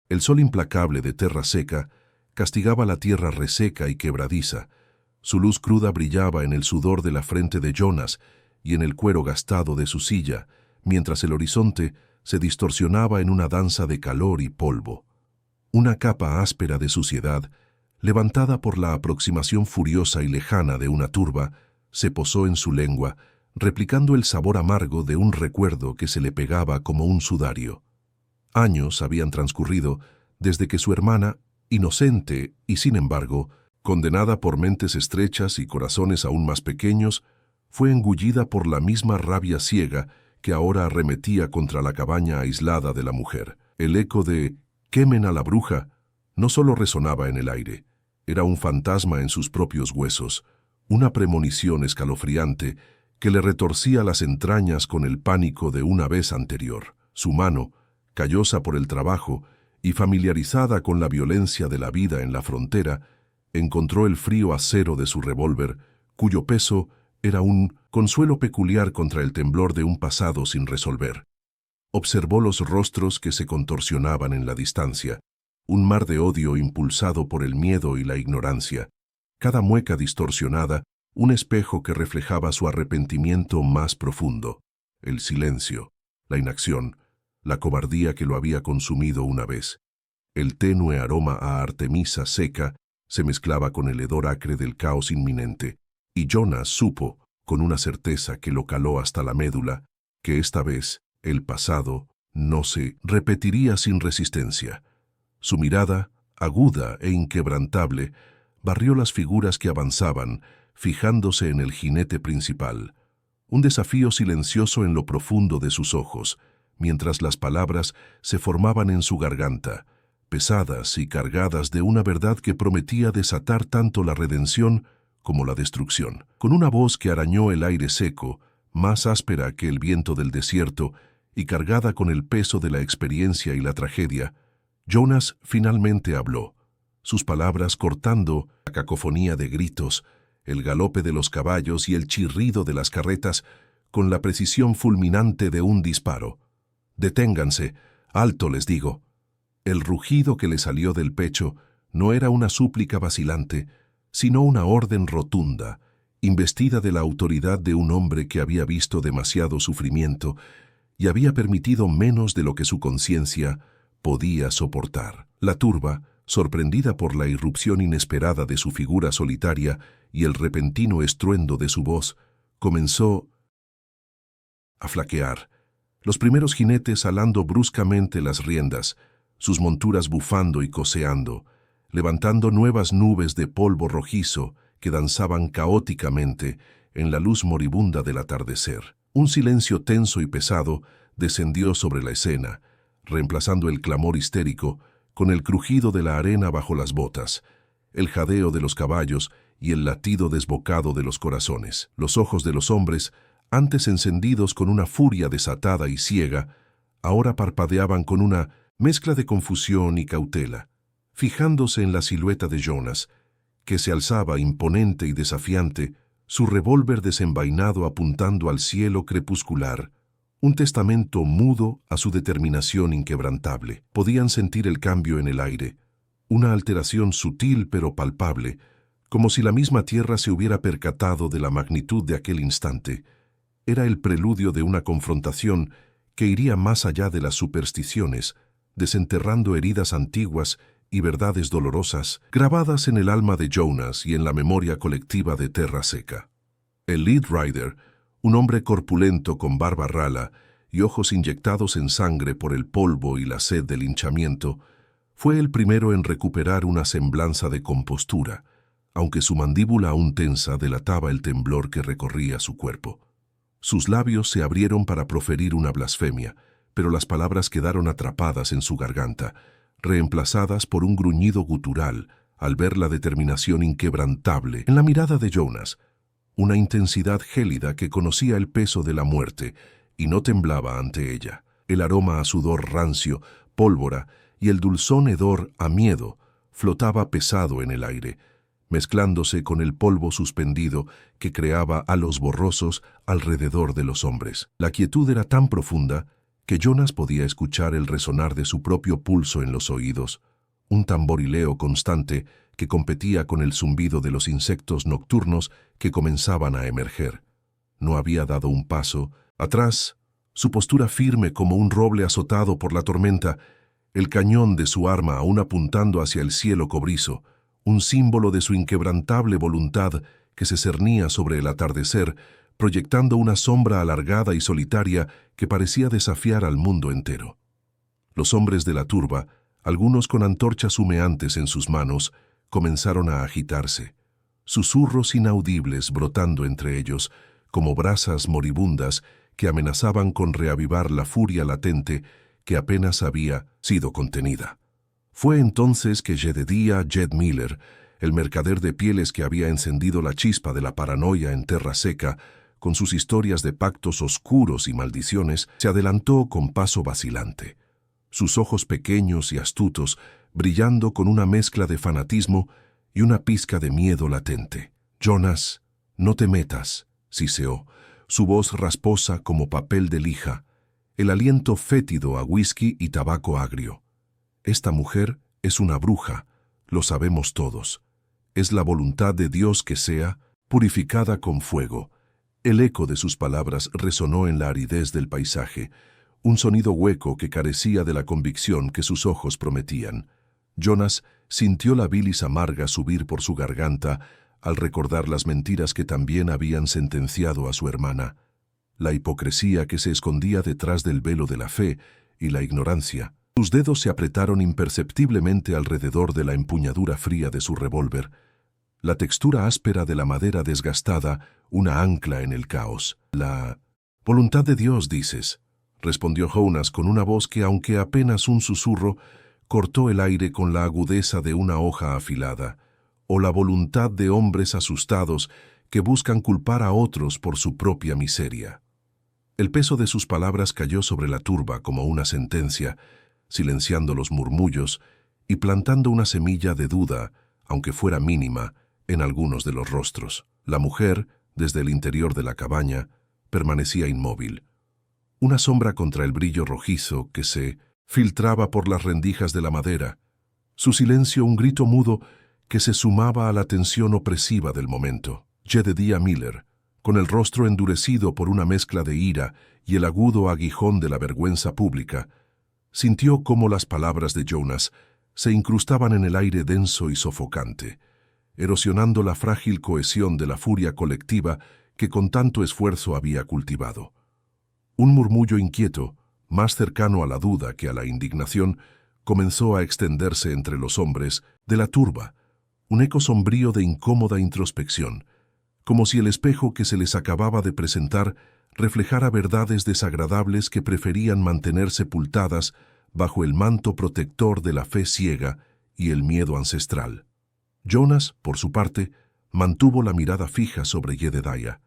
El sol implacable de Terra Seca castigaba la tierra reseca y quebradiza. Su luz cruda brillaba en el sudor de la frente de Jonas y en el cuero gastado de su silla, mientras el horizonte se distorsionaba en una danza de calor y polvo. Una capa áspera de suciedad, levantada por la aproximación furiosa y lejana de una turba, se posó en su lengua, replicando el sabor amargo de un recuerdo que se le pegaba como un sudario. Años habían transcurrido desde que su hermana, inocente y, sin embargo, condenada por mentes estrechas y corazones aún más pequeños, fue engullida por la misma rabia ciega que ahora arremetía contra la cabaña aislada de la mujer. El eco de «quemen a la bruja» no solo resonaba en el aire, era un fantasma en sus propios huesos, una premonición escalofriante que le retorcía las entrañas con el pánico de una vez anterior. Su mano, callosa por el trabajo y familiarizada con la violencia de la vida en la frontera, encontró el frío acero de su revólver, cuyo peso era un consuelo peculiar contra el temblor de un pasado sin resolver. Observó los rostros que se contorsionaban en la distancia, un mar de odio impulsado por el miedo y la ignorancia, cada mueca distorsionada, un espejo que reflejaba su arrepentimiento más profundo, el silencio, la inacción, la cobardía que lo había consumido una vez. El tenue aroma a artemisa seca se mezclaba con el hedor acre del caos inminente, y Jonas supo, con una certeza que lo caló hasta la médula, que esta vez el pasado no se repetiría sin resistencia. Su mirada, aguda e inquebrantable, barrió las figuras que avanzaban, fijándose en el jinete principal. Un desafío silencioso en lo profundo de sus ojos, mientras las palabras se formaban en su garganta, pesadas y cargadas de una verdad que prometía desatar tanto la redención como la destrucción. Con una voz que arañó el aire seco, más áspera que el viento del desierto y cargada con el peso de la experiencia y la tragedia, Jonas finalmente habló, sus palabras cortando la cacofonía de gritos, el galope de los caballos y el chirrido de las carretas con la precisión fulminante de un disparo. «Deténganse, alto les digo». El rugido que le salió del pecho no era una súplica vacilante, sino una orden rotunda, investida de la autoridad de un hombre que había visto demasiado sufrimiento y había permitido menos de lo que su conciencia podía soportar. La turba, sorprendida por la irrupción inesperada de su figura solitaria y el repentino estruendo de su voz, comenzó a flaquear. Los primeros jinetes alando bruscamente las riendas, sus monturas bufando y coceando, levantando nuevas nubes de polvo rojizo que danzaban caóticamente en la luz moribunda del atardecer. Un silencio tenso y pesado descendió sobre la escena, reemplazando el clamor histérico con el crujido de la arena bajo las botas, el jadeo de los caballos y el latido desbocado de los corazones. Los ojos de los hombres, antes encendidos con una furia desatada y ciega, ahora parpadeaban con una mezcla de confusión y cautela, fijándose en la silueta de Jonas, que se alzaba imponente y desafiante, su revólver desenvainado apuntando al cielo crepuscular, un testamento mudo a su determinación inquebrantable. Podían sentir el cambio en el aire, una alteración sutil pero palpable, como si la misma tierra se hubiera percatado de la magnitud de aquel instante. Era el preludio de una confrontación que iría más allá de las supersticiones, desenterrando heridas antiguas y verdades dolorosas grabadas en el alma de Jonas y en la memoria colectiva de Terra Seca. El lead rider, un hombre corpulento con barba rala y ojos inyectados en sangre por el polvo y la sed del hinchamiento, fue el primero en recuperar una semblanza de compostura, aunque su mandíbula aún tensa delataba el temblor que recorría su cuerpo. Sus labios se abrieron para proferir una blasfemia, pero las palabras quedaron atrapadas en su garganta, reemplazadas por un gruñido gutural al ver la determinación inquebrantable en la mirada de Jonas, una intensidad gélida que conocía el peso de la muerte y no temblaba ante ella. El aroma a sudor rancio, pólvora y el dulzón hedor a miedo flotaba pesado en el aire, mezclándose con el polvo suspendido que creaba halos borrosos alrededor de los hombres. La quietud era tan profunda que Jonas podía escuchar el resonar de su propio pulso en los oídos, un tamborileo constante que competía con el zumbido de los insectos nocturnos que comenzaban a emerger. No había dado un paso atrás, su postura firme como un roble azotado por la tormenta, el cañón de su arma aún apuntando hacia el cielo cobrizo, un símbolo de su inquebrantable voluntad que se cernía sobre el atardecer, proyectando una sombra alargada y solitaria que parecía desafiar al mundo entero. Los hombres de la turba, algunos con antorchas humeantes en sus manos, comenzaron a agitarse, susurros inaudibles brotando entre ellos, como brasas moribundas que amenazaban con reavivar la furia latente que apenas había sido contenida. Fue entonces que Jedediah Jed Miller, el mercader de pieles que había encendido la chispa de la paranoia en Terra Seca, con sus historias de pactos oscuros y maldiciones, se adelantó con paso vacilante, sus ojos pequeños y astutos brillando con una mezcla de fanatismo y una pizca de miedo latente. «Jonas, no te metas», siseó, su voz rasposa como papel de lija, el aliento fétido a whisky y tabaco agrio. «Esta mujer es una bruja, lo sabemos todos. Es la voluntad de Dios que sea purificada con fuego». El eco de sus palabras resonó en la aridez del paisaje, un sonido hueco que carecía de la convicción que sus ojos prometían. Jonas sintió la bilis amarga subir por su garganta al recordar las mentiras que también habían sentenciado a su hermana, la hipocresía que se escondía detrás del velo de la fe y la ignorancia. Sus dedos se apretaron imperceptiblemente alrededor de la empuñadura fría de su revólver, la textura áspera de la madera desgastada, una ancla en el caos. «La voluntad de Dios, dices», respondió Jonas con una voz que, aunque apenas un susurro, cortó el aire con la agudeza de una hoja afilada, «o la voluntad de hombres asustados que buscan culpar a otros por su propia miseria». El peso de sus palabras cayó sobre la turba como una sentencia, silenciando los murmullos y plantando una semilla de duda, aunque fuera mínima, en algunos de los rostros. La mujer, desde el interior de la cabaña, permanecía inmóvil. Una sombra contra el brillo rojizo que se filtraba por las rendijas de la madera. Su silencio un grito mudo que se sumaba a la tensión opresiva del momento. Jedediah Miller, con el rostro endurecido por una mezcla de ira y el agudo aguijón de la vergüenza pública, sintió cómo las palabras de Jonas se incrustaban en el aire denso y sofocante, erosionando la frágil cohesión de la furia colectiva que con tanto esfuerzo había cultivado. Un murmullo inquieto, más cercano a la duda que a la indignación, comenzó a extenderse entre los hombres de la turba, un eco sombrío de incómoda introspección, como si el espejo que se les acababa de presentar reflejara verdades desagradables que preferían mantener sepultadas bajo el manto protector de la fe ciega y el miedo ancestral. Jonas, por su parte, mantuvo la mirada fija sobre Jedediah,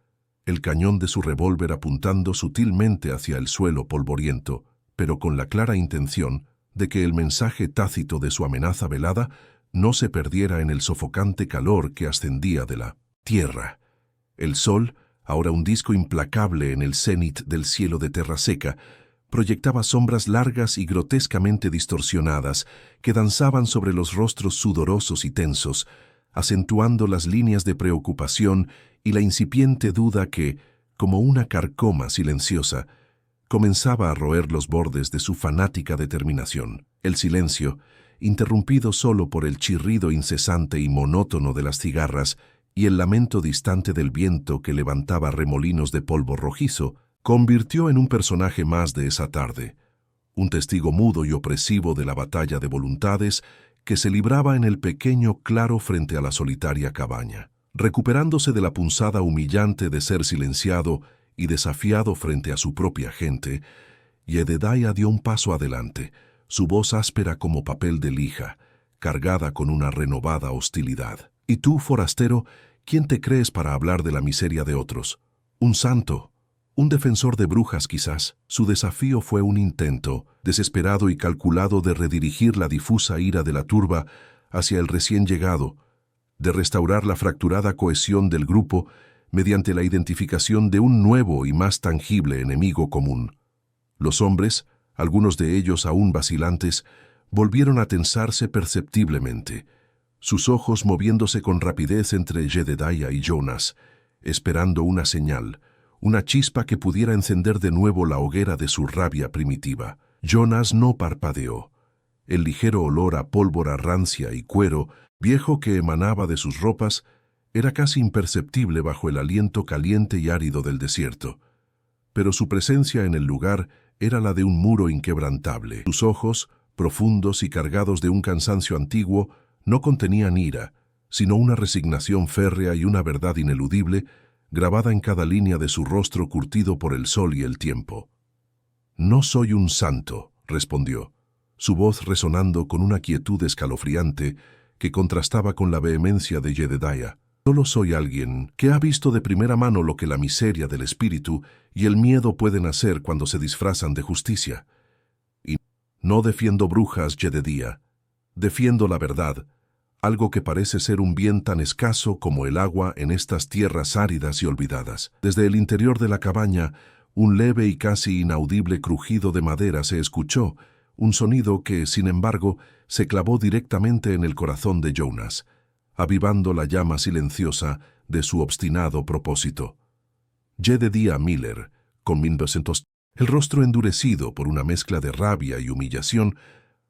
el cañón de su revólver apuntando sutilmente hacia el suelo polvoriento, pero con la clara intención de que el mensaje tácito de su amenaza velada no se perdiera en el sofocante calor que ascendía de la tierra. El sol, ahora un disco implacable en el cénit del cielo de Terra Seca, proyectaba sombras largas y grotescamente distorsionadas que danzaban sobre los rostros sudorosos y tensos, acentuando las líneas de preocupación y la incipiente duda que, como una carcoma silenciosa, comenzaba a roer los bordes de su fanática determinación. El silencio, interrumpido solo por el chirrido incesante y monótono de las cigarras y el lamento distante del viento que levantaba remolinos de polvo rojizo, convirtió en un personaje más de esa tarde, un testigo mudo y opresivo de la batalla de voluntades que se libraba en el pequeño claro frente a la solitaria cabaña. Recuperándose de la punzada humillante de ser silenciado y desafiado frente a su propia gente, Jedediah dio un paso adelante, su voz áspera como papel de lija, cargada con una renovada hostilidad. «¿Y tú, forastero, quién te crees para hablar de la miseria de otros? ¿Un santo? Un defensor de brujas, quizás?» Su desafío fue un intento, desesperado y calculado, de redirigir la difusa ira de la turba hacia el recién llegado, de restaurar la fracturada cohesión del grupo mediante la identificación de un nuevo y más tangible enemigo común. Los hombres, Algunos de ellos, aún vacilantes, volvieron a tensarse perceptiblemente, sus ojos moviéndose con rapidez entre Jedediah y Jonas, esperando una señal, una chispa que pudiera encender de nuevo la hoguera de su rabia primitiva. Jonas no parpadeó. El ligero olor a pólvora rancia y cuero viejo que emanaba de sus ropas era casi imperceptible bajo el aliento caliente y árido del desierto. Pero su presencia en el lugar era la de un muro inquebrantable. Sus ojos, profundos y cargados de un cansancio antiguo, no contenían ira, sino una resignación férrea y una verdad ineludible grabada en cada línea de su rostro curtido por el sol y el tiempo. «No soy un santo», respondió, su voz resonando con una quietud escalofriante que contrastaba con la vehemencia de Jedediah. «Solo soy alguien que ha visto de primera mano lo que la miseria del espíritu y el miedo pueden hacer cuando se disfrazan de justicia. Y no defiendo brujas, Jedediah. Defiendo la verdad, algo que parece ser un bien tan escaso como el agua en estas tierras áridas y olvidadas». Desde el interior de la cabaña, un leve y casi inaudible crujido de madera se escuchó, un sonido que, sin embargo, se clavó directamente en el corazón de Jonas, avivando la llama silenciosa de su obstinado propósito. Jedediah Miller, con 1900, el rostro endurecido por una mezcla de rabia y humillación,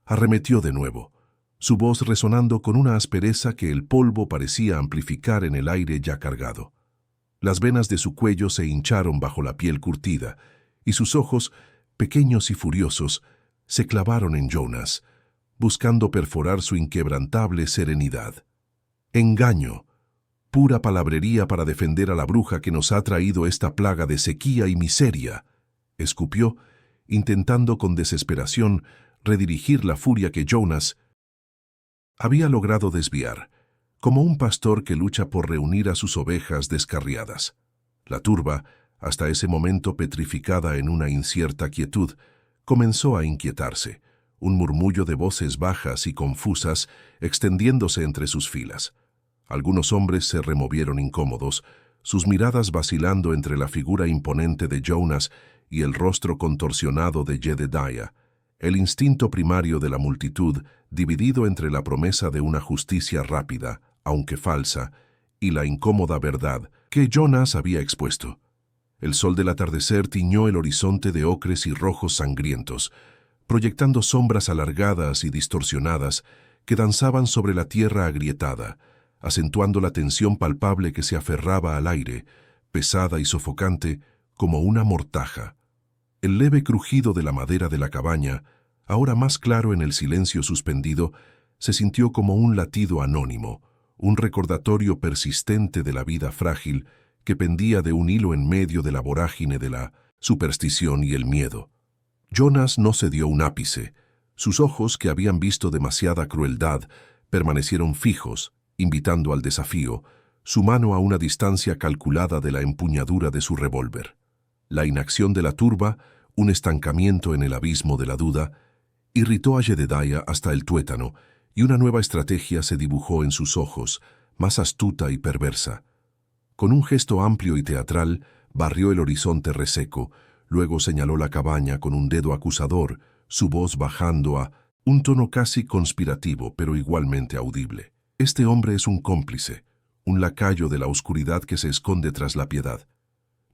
arremetió de nuevo, su voz resonando con una aspereza que el polvo parecía amplificar en el aire ya cargado. Las venas de su cuello se hincharon bajo la piel curtida, y sus ojos, pequeños y furiosos, se clavaron en Jonas, buscando perforar su inquebrantable serenidad. «Engaño, pura palabrería para defender a la bruja que nos ha traído esta plaga de sequía y miseria», escupió, intentando con desesperación redirigir la furia que Jonas había logrado desviar, como un pastor que lucha por reunir a sus ovejas descarriadas. La turba, hasta ese momento petrificada en una incierta quietud, comenzó a inquietarse, un murmullo de voces bajas y confusas extendiéndose entre sus filas. Algunos hombres se removieron incómodos, sus miradas vacilando entre la figura imponente de Jonas y el rostro contorsionado de Jedediah, el instinto primario de la multitud dividido entre la promesa de una justicia rápida, aunque falsa, y la incómoda verdad que Jonas había expuesto. El sol del atardecer tiñó el horizonte de ocres y rojos sangrientos, proyectando sombras alargadas y distorsionadas que danzaban sobre la tierra agrietada, acentuando la tensión palpable que se aferraba al aire, pesada y sofocante como una mortaja. El leve crujido de la madera de la cabaña, ahora más claro en el silencio suspendido, se sintió como un latido anónimo, un recordatorio persistente de la vida frágil que pendía de un hilo en medio de la vorágine de la superstición y el miedo. Jonas no cedió un ápice. Sus ojos, que habían visto demasiada crueldad, permanecieron fijos, invitando al desafío, su mano a una distancia calculada de la empuñadura de su revólver. La inacción de la turba, un estancamiento en el abismo de la duda, irritó a Jedediah hasta el tuétano, y una nueva estrategia se dibujó en sus ojos, más astuta y perversa. Con un gesto amplio y teatral, barrió el horizonte reseco, luego señaló la cabaña con un dedo acusador, su voz bajando a un tono casi conspirativo, pero igualmente audible. «Este hombre es un cómplice, un lacayo de la oscuridad que se esconde tras la piedad.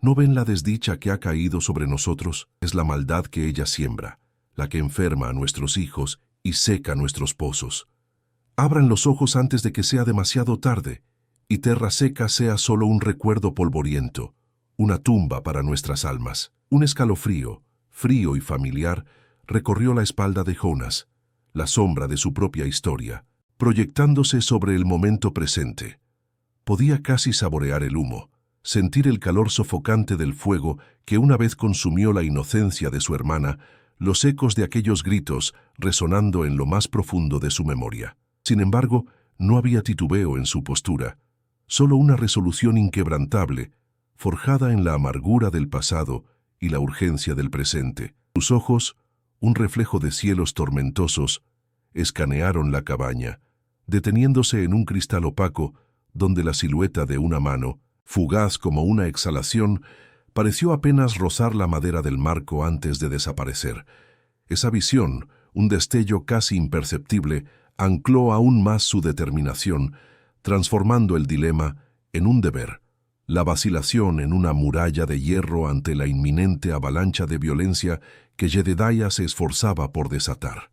¿No ven la desdicha que ha caído sobre nosotros? Es la maldad que ella siembra, la que enferma a nuestros hijos y seca nuestros pozos. Abran los ojos antes de que sea demasiado tarde, y Terra Seca sea solo un recuerdo polvoriento, una tumba para nuestras almas». Un escalofrío, frío y familiar, recorrió la espalda de Jonas, la sombra de su propia historia, proyectándose sobre el momento presente. Podía casi saborear el humo, sentir el calor sofocante del fuego que una vez consumió la inocencia de su hermana, los ecos de aquellos gritos resonando en lo más profundo de su memoria. Sin embargo, no había titubeo en su postura, solo una resolución inquebrantable, forjada en la amargura del pasado y la urgencia del presente. Sus ojos, un reflejo de cielos tormentosos, escanearon la cabaña, deteniéndose en un cristal opaco donde la silueta de una mano, fugaz como una exhalación, pareció apenas rozar la madera del marco antes de desaparecer. Esa visión, un destello casi imperceptible, ancló aún más su determinación, transformando el dilema en un deber, la vacilación en una muralla de hierro ante la inminente avalancha de violencia que Jedediah se esforzaba por desatar.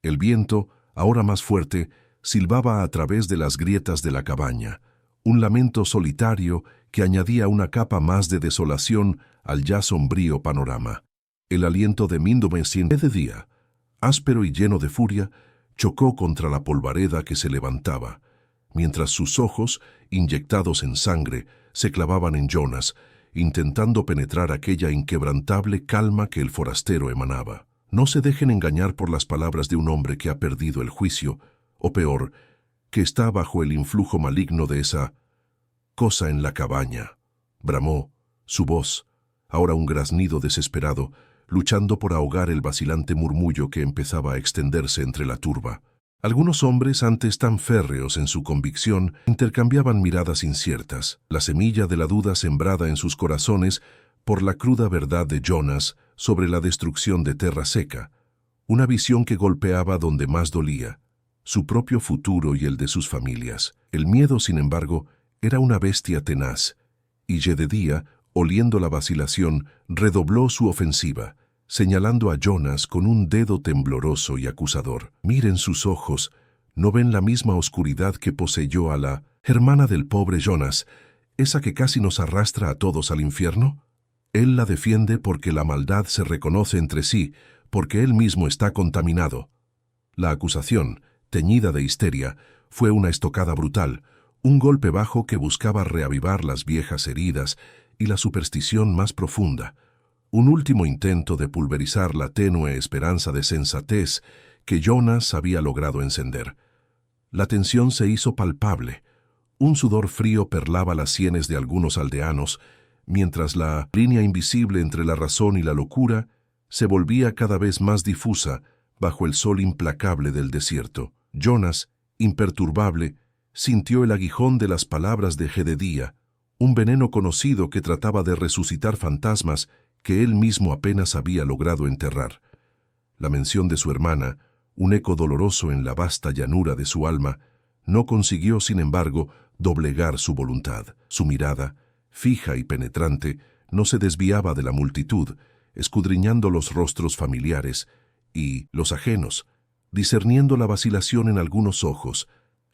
El viento, ahora más fuerte, silbaba a través de las grietas de la cabaña, un lamento solitario que añadía una capa más de desolación al ya sombrío panorama. El aliento de Jedediah, áspero y lleno de furia, chocó contra la polvareda que se levantaba, mientras sus ojos, inyectados en sangre, se clavaban en Jonas, intentando penetrar aquella inquebrantable calma que el forastero emanaba. No se dejen engañar por las palabras de un hombre que ha perdido el juicio, o peor, que está bajo el influjo maligno de esa cosa en la cabaña. Bramó, su voz, ahora un graznido desesperado, luchando por ahogar el vacilante murmullo que empezaba a extenderse entre la turba. Algunos hombres, antes tan férreos en su convicción, intercambiaban miradas inciertas, la semilla de la duda sembrada en sus corazones por la cruda verdad de Jonas sobre la destrucción de Terra Seca, una visión que golpeaba donde más dolía, su propio futuro y el de sus familias. El miedo, sin embargo, era una bestia tenaz, y Jedediah, oliendo la vacilación, redobló su ofensiva, señalando a Jonas con un dedo tembloroso y acusador. Miren sus ojos, ¿no ven la misma oscuridad que poseyó a la hermana del pobre Jonas, esa que casi nos arrastra a todos al infierno? Él la defiende porque la maldad se reconoce entre sí, porque él mismo está contaminado. La acusación, teñida de histeria, fue una estocada brutal, un golpe bajo que buscaba reavivar las viejas heridas y la superstición más profunda, un último intento de pulverizar la tenue esperanza de sensatez que Jonas había logrado encender. La tensión se hizo palpable. Un sudor frío perlaba las sienes de algunos aldeanos, mientras la línea invisible entre la razón y la locura se volvía cada vez más difusa bajo el sol implacable del desierto. Jonas, imperturbable, sintió el aguijón de las palabras de Jedediah, un veneno conocido que trataba de resucitar fantasmas que él mismo apenas había logrado enterrar. La mención de su hermana, un eco doloroso en la vasta llanura de su alma, no consiguió, sin embargo, doblegar su voluntad. Su mirada, fija y penetrante, no se desviaba de la multitud, escudriñando los rostros familiares y los ajenos, discerniendo la vacilación en algunos ojos,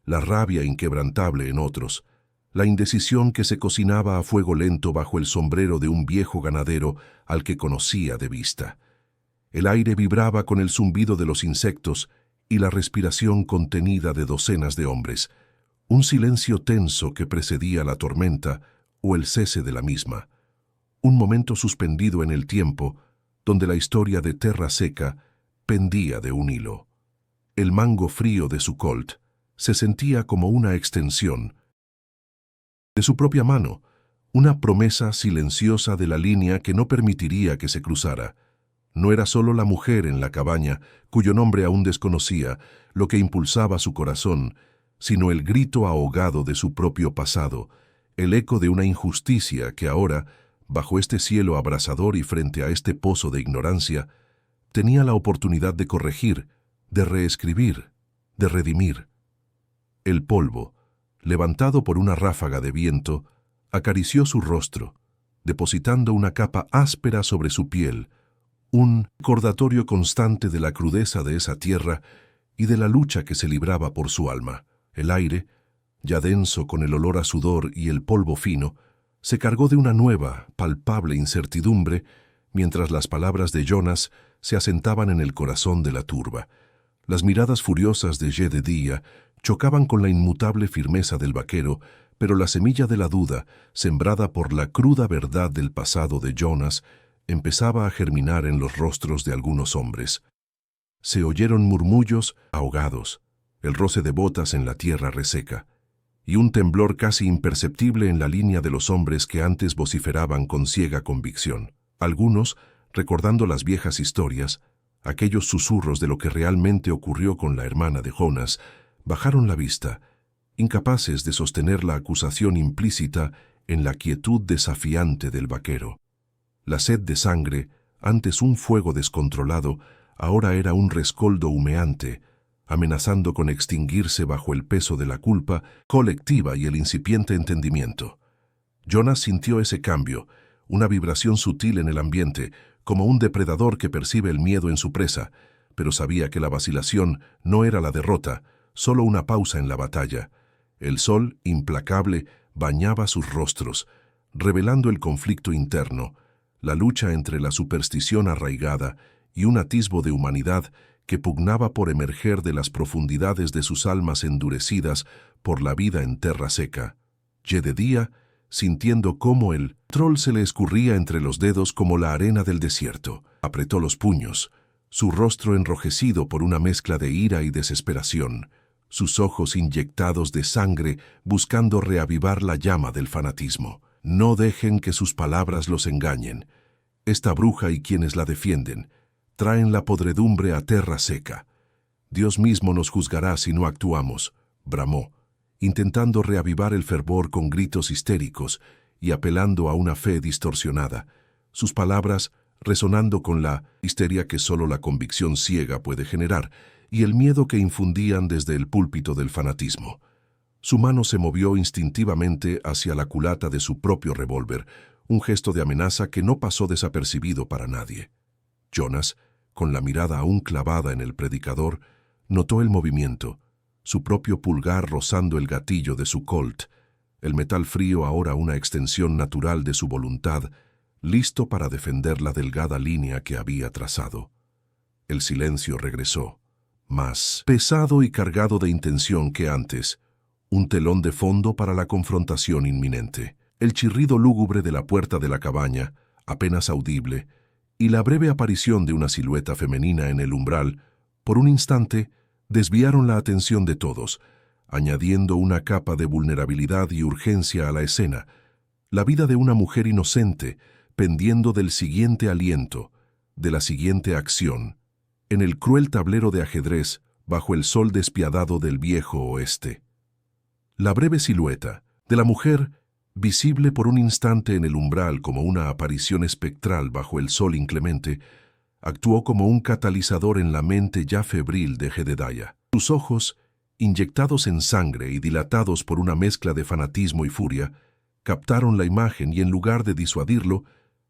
la rabia inquebrantable en otros, la indecisión que se cocinaba a fuego lento bajo el sombrero de un viejo ganadero al que conocía de vista. El aire vibraba con el zumbido de los insectos y la respiración contenida de docenas de hombres, un silencio tenso que precedía la tormenta o el cese de la misma, un momento suspendido en el tiempo donde la historia de Terra Seca pendía de un hilo. El mango frío de su colt se sentía como una extensión de su propia mano, una promesa silenciosa de la línea que no permitiría que se cruzara. No era solo la mujer en la cabaña, cuyo nombre aún desconocía, lo que impulsaba su corazón, sino el grito ahogado de su propio pasado, el eco de una injusticia que ahora, bajo este cielo abrasador y frente a este pozo de ignorancia, tenía la oportunidad de corregir, de reescribir, de redimir. El polvo, levantado por una ráfaga de viento, acarició su rostro, depositando una capa áspera sobre su piel, un recordatorio constante de la crudeza de esa tierra y de la lucha que se libraba por su alma. El aire, ya denso con el olor a sudor y el polvo fino, se cargó de una nueva, palpable incertidumbre, mientras las palabras de Jonas se asentaban en el corazón de la turba. Las miradas furiosas de Jedediah chocaban con la inmutable firmeza del vaquero, pero la semilla de la duda, sembrada por la cruda verdad del pasado de Jonas, empezaba a germinar en los rostros de algunos hombres. Se oyeron murmullos ahogados, el roce de botas en la tierra reseca, y un temblor casi imperceptible en la línea de los hombres que antes vociferaban con ciega convicción. Algunos, recordando las viejas historias, aquellos susurros de lo que realmente ocurrió con la hermana de Jonas, bajaron la vista, incapaces de sostener la acusación implícita en la quietud desafiante del vaquero. La sed de sangre, antes un fuego descontrolado, ahora era un rescoldo humeante, amenazando con extinguirse bajo el peso de la culpa colectiva y el incipiente entendimiento. Jonas sintió ese cambio, una vibración sutil en el ambiente, como un depredador que percibe el miedo en su presa, pero sabía que la vacilación no era la derrota, solo una pausa en la batalla. El sol, implacable, bañaba sus rostros, revelando el conflicto interno, la lucha entre la superstición arraigada y un atisbo de humanidad que pugnaba por emerger de las profundidades de sus almas endurecidas por la vida en tierra seca. Jedediah, sintiendo cómo el troll se le escurría entre los dedos como la arena del desierto, apretó los puños, su rostro enrojecido por una mezcla de ira y desesperación, sus ojos inyectados de sangre buscando reavivar la llama del fanatismo. No dejen que sus palabras los engañen. Esta bruja y quienes la defienden traen la podredumbre a tierra seca. Dios mismo nos juzgará si no actuamos, bramó, intentando reavivar el fervor con gritos histéricos y apelando a una fe distorsionada, sus palabras resonando con la histeria que solo la convicción ciega puede generar y el miedo que infundían desde el púlpito del fanatismo. Su mano se movió instintivamente hacia la culata de su propio revólver, un gesto de amenaza que no pasó desapercibido para nadie. Jonas, con la mirada aún clavada en el predicador, notó el movimiento, su propio pulgar rozando el gatillo de su Colt, el metal frío ahora una extensión natural de su voluntad, listo para defender la delgada línea que había trazado. El silencio regresó, más pesado y cargado de intención que antes, un telón de fondo para la confrontación inminente. El chirrido lúgubre de la puerta de la cabaña, apenas audible, y la breve aparición de una silueta femenina en el umbral, por un instante, desviaron la atención de todos, añadiendo una capa de vulnerabilidad y urgencia a la escena, la vida de una mujer inocente, pendiendo del siguiente aliento, de la siguiente acción, en el cruel tablero de ajedrez bajo el sol despiadado del viejo oeste. La breve silueta de la mujer, visible por un instante en el umbral como una aparición espectral bajo el sol inclemente, actuó como un catalizador en la mente ya febril de Jedediah. Sus ojos, inyectados en sangre y dilatados por una mezcla de fanatismo y furia, captaron la imagen y en lugar de disuadirlo,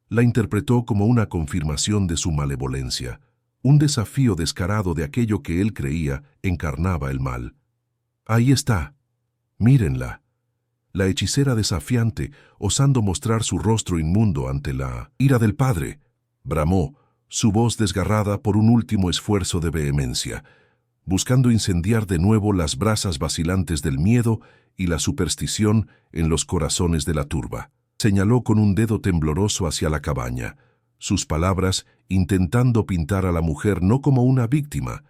la interpretó como una confirmación de su malevolencia, un desafío descarado de aquello que él creía encarnaba el mal. Ahí está, mírenla. La hechicera desafiante, osando mostrar su rostro inmundo ante la ira del padre, bramó, su voz desgarrada por un último esfuerzo de vehemencia, buscando incendiar de nuevo las brasas vacilantes del miedo y la superstición en los corazones de la turba. Señaló con un dedo tembloroso hacia la cabaña, sus palabras intentando pintar a la mujer no como una víctima,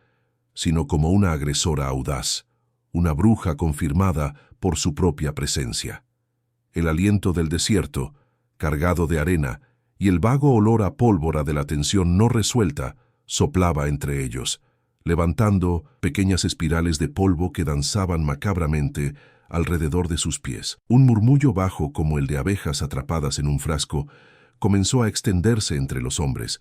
sino como una agresora audaz, una bruja confirmada por su propia presencia. El aliento del desierto, cargado de arena, y el vago olor a pólvora de la tensión no resuelta, soplaba entre ellos, levantando pequeñas espirales de polvo que danzaban macabramente alrededor de sus pies. Un murmullo bajo como el de abejas atrapadas en un frasco comenzó a extenderse entre los hombres,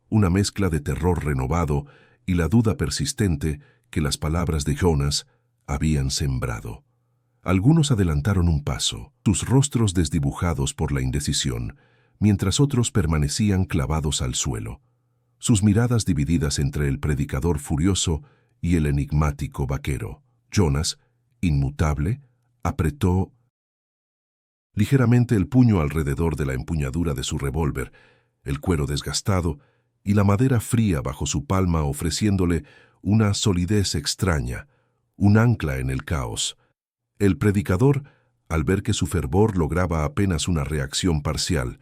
una mezcla de terror renovado y la duda persistente que las palabras de Jonas habían sembrado. Algunos adelantaron un paso, sus rostros desdibujados por la indecisión, mientras otros permanecían clavados al suelo, sus miradas divididas entre el predicador furioso y el enigmático vaquero. Jonas, inmutable, apretó ligeramente el puño alrededor de la empuñadura de su revólver, el cuero desgastado y la madera fría bajo su palma ofreciéndole una solidez extraña, un ancla en el caos. El predicador, al ver que su fervor lograba apenas una reacción parcial,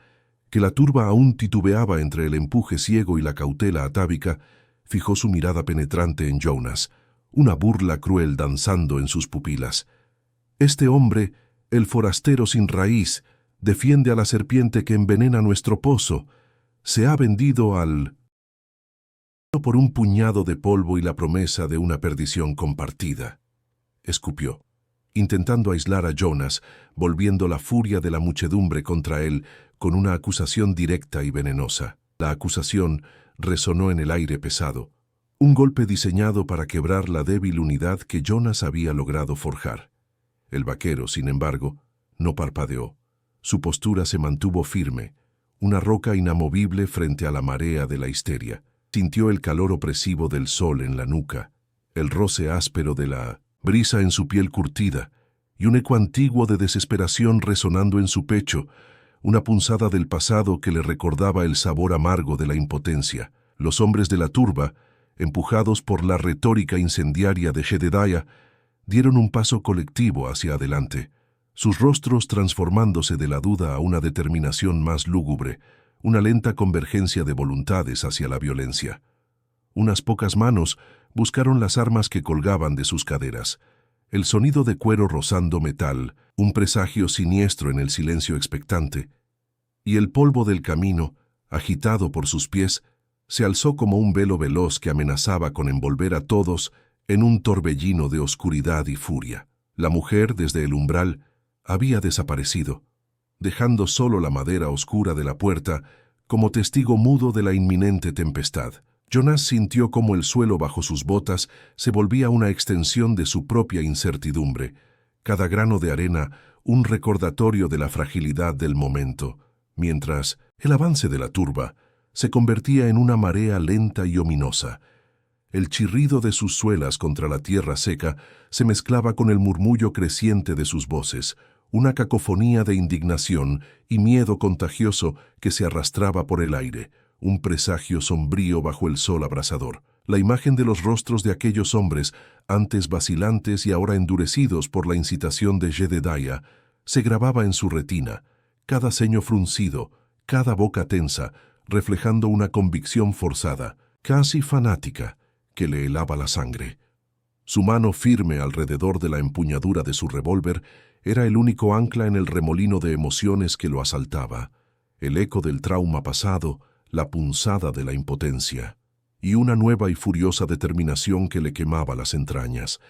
que la turba aún titubeaba entre el empuje ciego y la cautela atávica, fijó su mirada penetrante en Jonas, una burla cruel danzando en sus pupilas. Este hombre, el forastero sin raíz, defiende a la serpiente que envenena nuestro pozo. Se ha vendido al por un puñado de polvo y la promesa de una perdición compartida. Escupió, intentando aislar a Jonas, volviendo la furia de la muchedumbre contra él con una acusación directa y venenosa. La acusación resonó en el aire pesado, Un golpe diseñado para quebrar la débil unidad que Jonas había logrado forjar. El vaquero, sin embargo, no parpadeó. Su postura se mantuvo firme, una roca inamovible frente a la marea de la histeria. Sintió el calor opresivo del sol en la nuca, el roce áspero de la brisa en su piel curtida y un eco antiguo de desesperación resonando en su pecho, una punzada del pasado que le recordaba el sabor amargo de la impotencia. Los hombres de la turba, empujados por la retórica incendiaria de Jedediah, dieron un paso colectivo hacia adelante, sus rostros transformándose de la duda a una determinación más lúgubre, una lenta convergencia de voluntades hacia la violencia. Unas pocas manos buscaron las armas que colgaban de sus caderas. El sonido de cuero rozando metal, un presagio siniestro en el silencio expectante, y el polvo del camino, agitado por sus pies, se alzó como un velo veloz que amenazaba con envolver a todos en un torbellino de oscuridad y furia. La mujer, desde el umbral, había desaparecido, dejando solo la madera oscura de la puerta como testigo mudo de la inminente tempestad. Jonas sintió cómo el suelo bajo sus botas se volvía una extensión de su propia incertidumbre, cada grano de arena un recordatorio de la fragilidad del momento, mientras el avance de la turba se convertía en una marea lenta y ominosa. El chirrido de sus suelas contra la tierra seca se mezclaba con el murmullo creciente de sus voces, una cacofonía de indignación y miedo contagioso que se arrastraba por el aire, un presagio sombrío bajo el sol abrasador. La imagen de los rostros de aquellos hombres, antes vacilantes y ahora endurecidos por la incitación de Jedediah, se grababa en su retina, cada ceño fruncido, cada boca tensa, reflejando una convicción forzada, casi fanática, que le helaba la sangre. Su mano firme alrededor de la empuñadura de su revólver era el único ancla en el remolino de emociones que lo asaltaba, el eco del trauma pasado, la punzada de la impotencia, y una nueva y furiosa determinación que le quemaba las entrañas.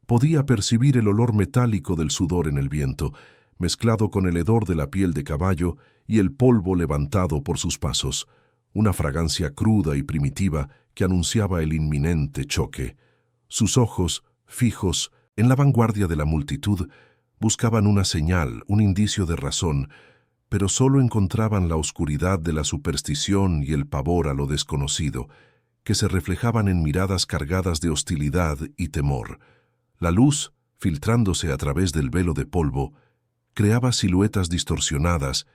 Podía percibir el olor metálico del sudor en el viento, mezclado con el hedor de la piel de caballo y el polvo levantado por sus pasos, una fragancia cruda y primitiva que anunciaba el inminente choque. Sus ojos, fijos, en la vanguardia de la multitud, buscaban una señal, un indicio de razón, pero solo encontraban la oscuridad de la superstición y el pavor a lo desconocido, que se reflejaban en miradas cargadas de hostilidad y temor. La luz, filtrándose a través del velo de polvo, creaba siluetas distorsionadas,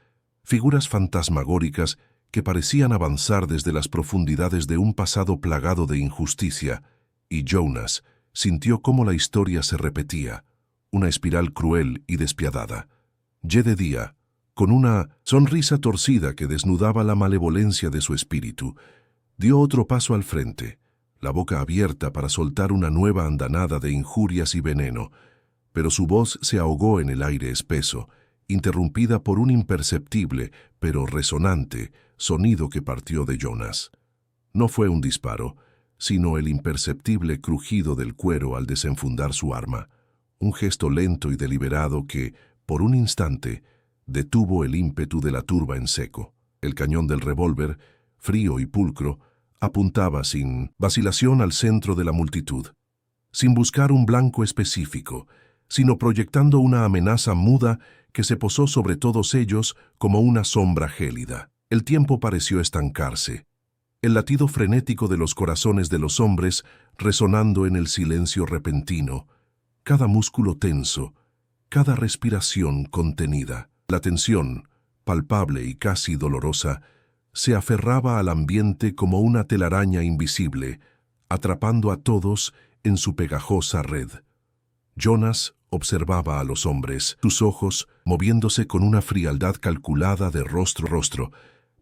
figuras fantasmagóricas que parecían avanzar desde las profundidades de un pasado plagado de injusticia, y Jonas sintió cómo la historia se repetía, una espiral cruel y despiadada. Jedediah, con una sonrisa torcida que desnudaba la malevolencia de su espíritu, dio otro paso al frente, la boca abierta para soltar una nueva andanada de injurias y veneno, pero su voz se ahogó en el aire espeso, interrumpida por un imperceptible, pero resonante, sonido que partió de Jonas. No fue un disparo, sino el imperceptible crujido del cuero al desenfundar su arma, un gesto lento y deliberado que, por un instante, detuvo el ímpetu de la turba en seco. El cañón del revólver, frío y pulcro, apuntaba sin vacilación al centro de la multitud, sin buscar un blanco específico, sino proyectando una amenaza muda que se posó sobre todos ellos como una sombra gélida. El tiempo pareció estancarse, el latido frenético de los corazones de los hombres resonando en el silencio repentino, cada músculo tenso, cada respiración contenida. La tensión, palpable y casi dolorosa, se aferraba al ambiente como una telaraña invisible, atrapando a todos en su pegajosa red. Jonas observaba a los hombres, sus ojos moviéndose con una frialdad calculada de rostro a rostro,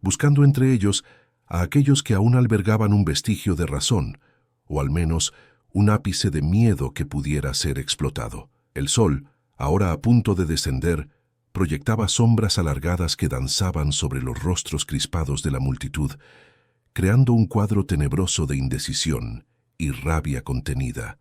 buscando entre ellos a aquellos que aún albergaban un vestigio de razón, o al menos un ápice de miedo que pudiera ser explotado. El sol, ahora a punto de descender, proyectaba sombras alargadas que danzaban sobre los rostros crispados de la multitud, creando un cuadro tenebroso de indecisión y rabia contenida,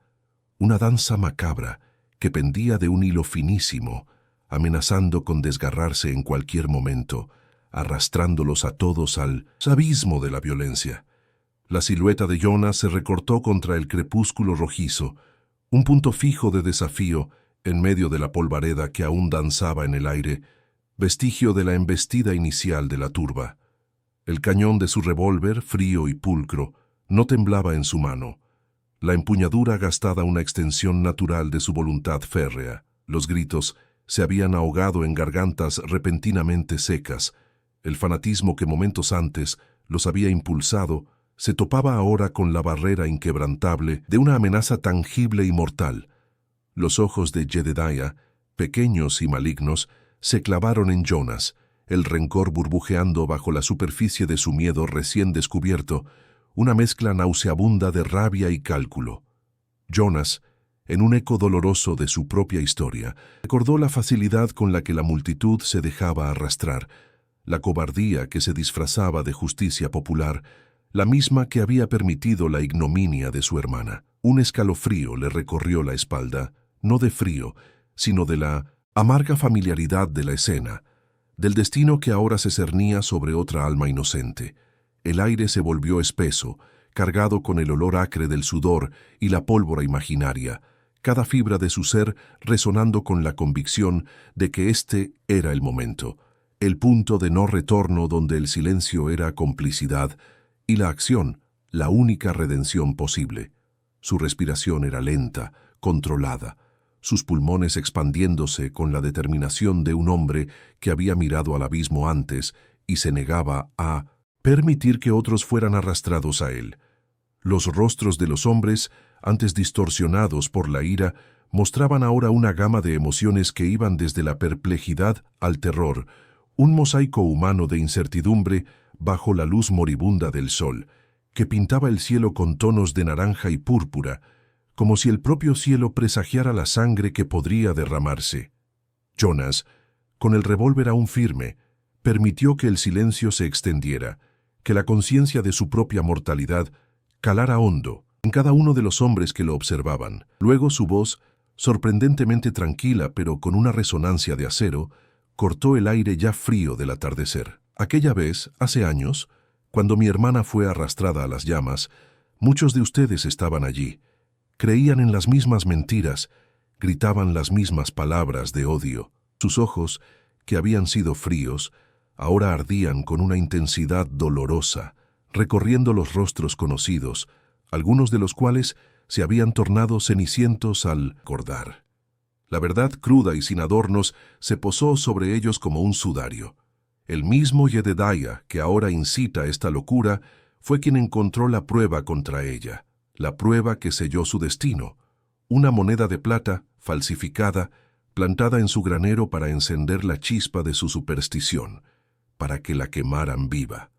una danza macabra que pendía de un hilo finísimo, amenazando con desgarrarse en cualquier momento, arrastrándolos a todos al abismo de la violencia. La silueta de Jonas se recortó contra el crepúsculo rojizo, un punto fijo de desafío en medio de la polvareda que aún danzaba en el aire, vestigio de la embestida inicial de la turba. El cañón de su revólver, frío y pulcro, no temblaba en su mano. La empuñadura gastada una extensión natural de su voluntad férrea. Los gritos se habían ahogado en gargantas repentinamente secas. El fanatismo que momentos antes los había impulsado se topaba ahora con la barrera inquebrantable de una amenaza tangible y mortal. Los ojos de Jedediah, pequeños y malignos, se clavaron en Jonas, el rencor burbujeando bajo la superficie de su miedo recién descubierto, una mezcla nauseabunda de rabia y cálculo. Jonas, en un eco doloroso de su propia historia, recordó la facilidad con la que la multitud se dejaba arrastrar, la cobardía que se disfrazaba de justicia popular, la misma que había permitido la ignominia de su hermana. Un escalofrío le recorrió la espalda, no de frío, sino de la amarga familiaridad de la escena, del destino que ahora se cernía sobre otra alma inocente. El aire se volvió espeso, cargado con el olor acre del sudor y la pólvora imaginaria, cada fibra de su ser resonando con la convicción de que este era el momento, el punto de no retorno donde el silencio era complicidad y la acción, la única redención posible. Su respiración era lenta, controlada, sus pulmones expandiéndose con la determinación de un hombre que había mirado al abismo antes y se negaba a permitir que otros fueran arrastrados a él. Los rostros de los hombres, antes distorsionados por la ira, mostraban ahora una gama de emociones que iban desde la perplejidad al terror, un mosaico humano de incertidumbre bajo la luz moribunda del sol, que pintaba el cielo con tonos de naranja y púrpura, como si el propio cielo presagiara la sangre que podría derramarse. Jonas, con el revólver aún firme, permitió que el silencio se extendiera, que la conciencia de su propia mortalidad calara hondo en cada uno de los hombres que lo observaban. Luego su voz, sorprendentemente tranquila pero con una resonancia de acero, cortó el aire ya frío del atardecer. Aquella vez, hace años, cuando mi hermana fue arrastrada a las llamas, muchos de ustedes estaban allí. Creían en las mismas mentiras, gritaban las mismas palabras de odio. Sus ojos, que habían sido fríos, ahora ardían con una intensidad dolorosa, recorriendo los rostros conocidos, algunos de los cuales se habían tornado cenicientos al recordar. La verdad cruda y sin adornos se posó sobre ellos como un sudario. El mismo Jedediah, que ahora incita esta locura, fue quien encontró la prueba contra ella, la prueba que selló su destino, una moneda de plata, falsificada, plantada en su granero para encender la chispa de su superstición, para que la quemaran viva.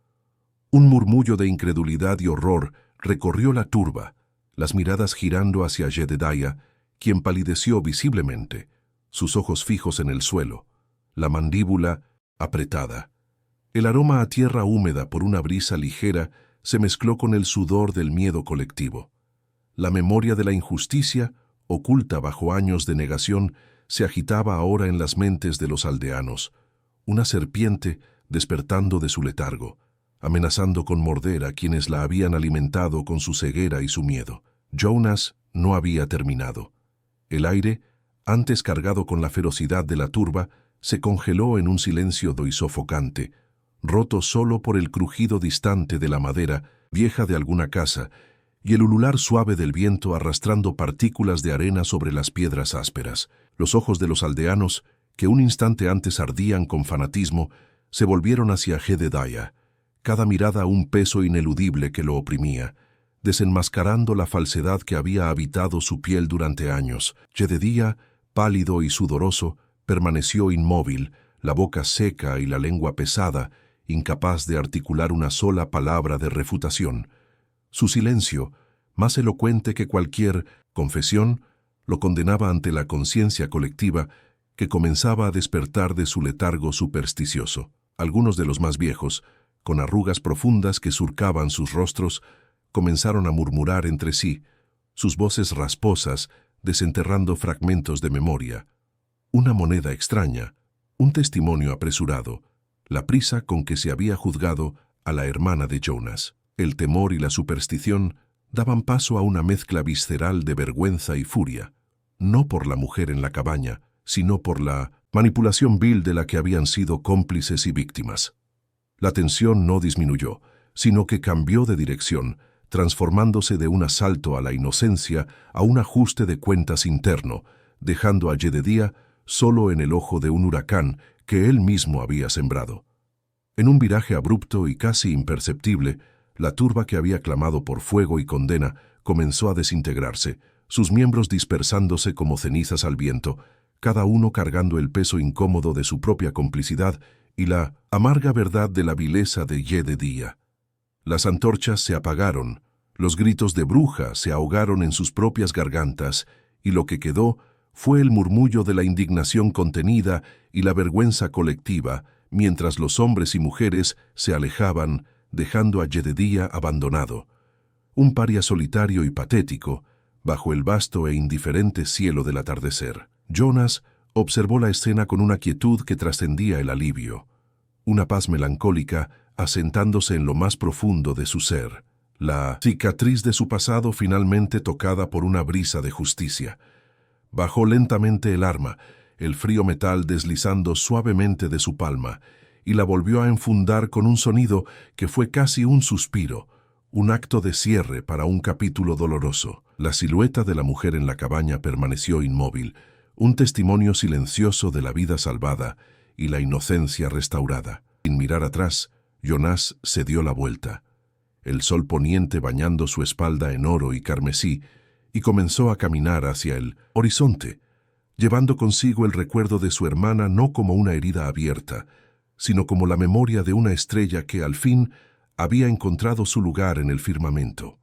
Un murmullo de incredulidad y horror recorrió la turba, las miradas girando hacia Jedediah, quien palideció visiblemente, sus ojos fijos en el suelo, la mandíbula apretada. El aroma a tierra húmeda por una brisa ligera se mezcló con el sudor del miedo colectivo. La memoria de la injusticia, oculta bajo años de negación, se agitaba ahora en las mentes de los aldeanos, una serpiente despertando de su letargo, amenazando con morder a quienes la habían alimentado con su ceguera y su miedo. Jonas no había terminado. El aire, antes cargado con la ferocidad de la turba, se congeló en un silencio do y sofocante, roto solo por el crujido distante de la madera vieja de alguna casa y el ulular suave del viento arrastrando partículas de arena sobre las piedras ásperas. Los ojos de los aldeanos, que un instante antes ardían con fanatismo, se volvieron hacia Jedediah, cada mirada un peso ineludible que lo oprimía, desenmascarando la falsedad que había habitado su piel durante años. Jedediah, pálido y sudoroso, permaneció inmóvil, la boca seca y la lengua pesada, incapaz de articular una sola palabra de refutación. Su silencio, más elocuente que cualquier confesión, lo condenaba ante la conciencia colectiva que comenzaba a despertar de su letargo supersticioso. Algunos de los más viejos, con arrugas profundas que surcaban sus rostros, comenzaron a murmurar entre sí, sus voces rasposas desenterrando fragmentos de memoria. Una moneda extraña, un testimonio apresurado, la prisa con que se había juzgado a la hermana de Jonas. El temor y la superstición daban paso a una mezcla visceral de vergüenza y furia, no por la mujer en la cabaña, sino por la manipulación vil de la que habían sido cómplices y víctimas. La tensión no disminuyó, sino que cambió de dirección, transformándose de un asalto a la inocencia a un ajuste de cuentas interno, dejando a Jedediah solo en el ojo de un huracán que él mismo había sembrado. En un viraje abrupto y casi imperceptible, la turba que había clamado por fuego y condena comenzó a desintegrarse, sus miembros dispersándose como cenizas al viento, cada uno cargando el peso incómodo de su propia complicidad y la amarga verdad de la vileza de Jedediah. Las antorchas se apagaron, los gritos de bruja se ahogaron en sus propias gargantas, y lo que quedó fue el murmullo de la indignación contenida y la vergüenza colectiva, mientras los hombres y mujeres se alejaban, dejando a Jedediah abandonado, un paria solitario y patético, bajo el vasto e indiferente cielo del atardecer. Jonas observó la escena con una quietud que trascendía el alivio, una paz melancólica asentándose en lo más profundo de su ser, la cicatriz de su pasado finalmente tocada por una brisa de justicia. Bajó lentamente el arma, el frío metal deslizando suavemente de su palma, y la volvió a enfundar con un sonido que fue casi un suspiro, un acto de cierre para un capítulo doloroso. La silueta de la mujer en la cabaña permaneció inmóvil, un testimonio silencioso de la vida salvada y la inocencia restaurada. Sin mirar atrás, Jonás se dio la vuelta, el sol poniente bañando su espalda en oro y carmesí, y comenzó a caminar hacia el horizonte, llevando consigo el recuerdo de su hermana no como una herida abierta, sino como la memoria de una estrella que al fin había encontrado su lugar en el firmamento.